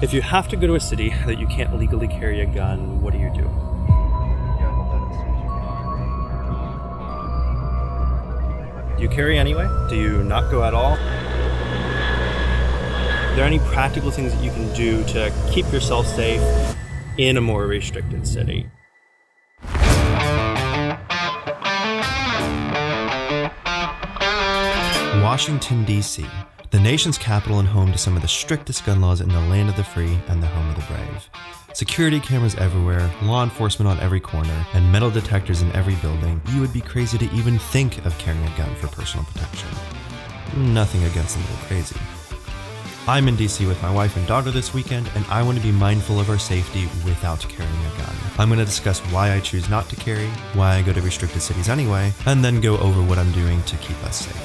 If you have to go to a city that you can't legally carry a gun, what do you do? Do you carry anyway? Do you not go at all? Are there any practical things that you can do to keep yourself safe in a more restricted city? Washington, D.C., the nation's capital and home to some of the strictest gun laws in the land of the free and the home of the brave. Security cameras everywhere, law enforcement on every corner, and metal detectors in every building. You would be crazy to even think of carrying a gun for personal protection. Nothing against a little crazy. I'm in D.C. with my wife and daughter this weekend, and I want to be mindful of our safety without carrying a gun. I'm going to discuss why I choose not to carry, why I go to restricted cities anyway, and then go over what I'm doing to keep us safe.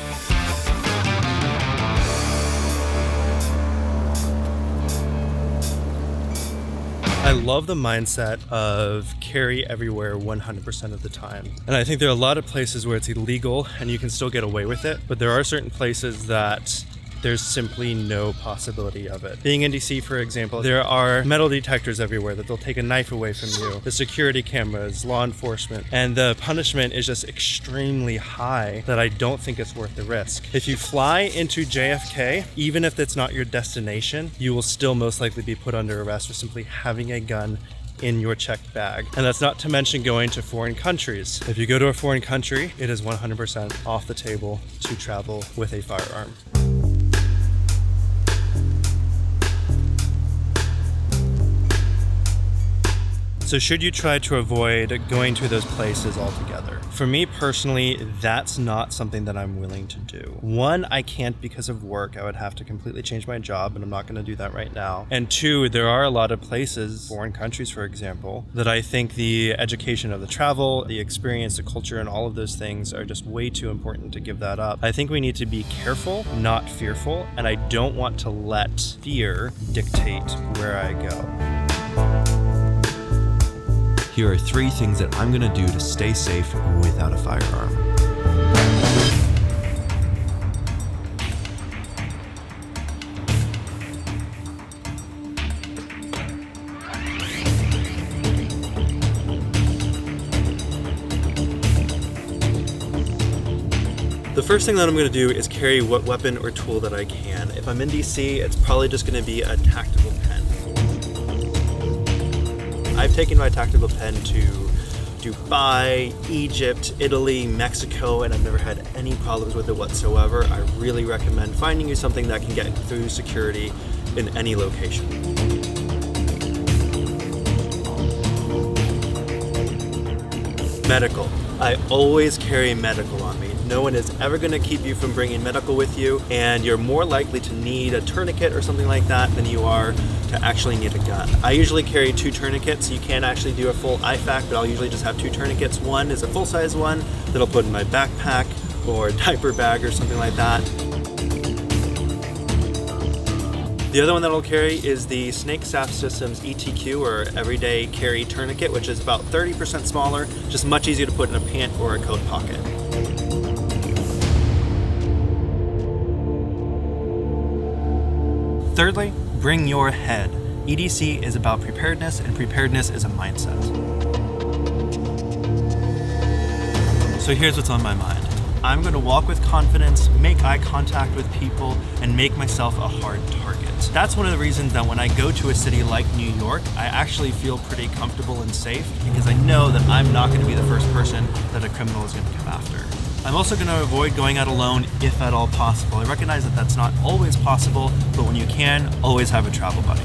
I love the mindset of carry everywhere 100% of the time. And I think there are a lot of places where it's illegal and you can still get away with it, but there are certain places that there's simply no possibility of it. Being in DC, for example, there are metal detectors everywhere that they'll take a knife away from you, the security cameras, law enforcement, and the punishment is just extremely high that I don't think it's worth the risk. If you fly into JFK, even if it's not your destination, you will still most likely be put under arrest for simply having a gun in your checked bag. And that's not to mention going to foreign countries. If you go to a foreign country, it is 100% off the table to travel with a firearm. So should you try to avoid going to those places altogether? For me personally, that's not something that I'm willing to do. One, I can't because of work. I would have to completely change my job, and I'm not going to do that right now. And two, there are a lot of places, foreign countries for example, that I think the education of the travel, the experience, the culture, and all of those things are just way too important to give that up. I think we need to be careful, not fearful, and I don't want to let fear dictate where I go. Here are 3 things that I'm going to do to stay safe without a firearm. The first thing that I'm going to do is carry what weapon or tool that I can. If I'm in DC, it's probably just going to be a tactical pen. I've taken my tactical pen to Dubai, Egypt, Italy, Mexico, and I've never had any problems with it whatsoever. I really recommend finding you something that can get through security in any location. Medical. I always carry medical on me. No one is ever going to keep you from bringing medical with you, and you're more likely to need a tourniquet or something like that than you are to actually need a gun. I usually carry 2 tourniquets. You can't actually do a full IFAK, but I'll usually just have 2 tourniquets. One is a full-size one that I'll put in my backpack or diaper bag or something like that. The other one that I'll carry is the Snake Staff Systems ETQ, or Everyday Carry Tourniquet, which is about 30% smaller, just much easier to put in a pant or a coat pocket. Thirdly, bring your head. EDC is about preparedness, and preparedness is a mindset. So here's what's on my mind. I'm going to walk with confidence, make eye contact with people, and make myself a hard target. That's one of the reasons that when I go to a city like New York, I actually feel pretty comfortable and safe because I know that I'm not going to be the first person that a criminal is going to come after. I'm also going to avoid going out alone if at all possible. I recognize that that's not always possible, but when you can, always have a travel buddy.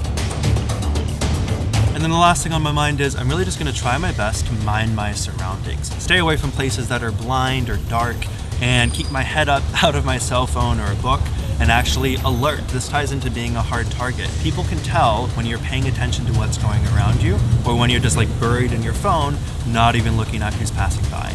And then the last thing on my mind is I'm really just going to try my best to mind my surroundings. Stay away from places that are blind or dark, and keep my head up out of my cell phone or a book, and actually alert. This ties into being a hard target. People can tell when you're paying attention to what's going around you, or when you're just like buried in your phone, not even looking at who's passing by.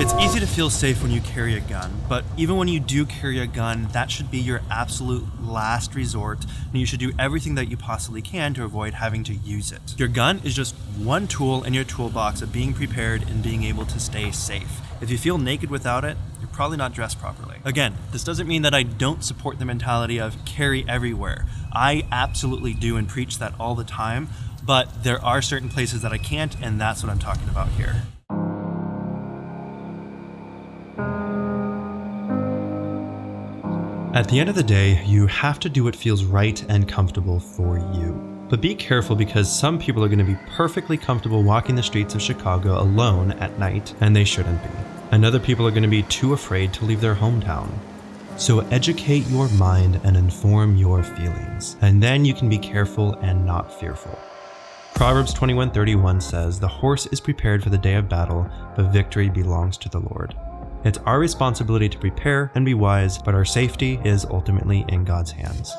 It's easy to feel safe when you carry a gun, but even when you do carry a gun, that should be your absolute last resort, and you should do everything that you possibly can to avoid having to use it. Your gun is just one tool in your toolbox of being prepared and being able to stay safe. If you feel naked without it, you're probably not dressed properly. Again, this doesn't mean that I don't support the mentality of carry everywhere. I absolutely do and preach that all the time, but there are certain places that I can't, and that's what I'm talking about here. At the end of the day, you have to do what feels right and comfortable for you. But be careful, because some people are going to be perfectly comfortable walking the streets of Chicago alone at night, and they shouldn't be. And other people are going to be too afraid to leave their hometown. So educate your mind and inform your feelings, and then you can be careful and not fearful. Proverbs 21:31 says, "The horse is prepared for the day of battle, but victory belongs to the Lord." It's our responsibility to prepare and be wise, but our safety is ultimately in God's hands.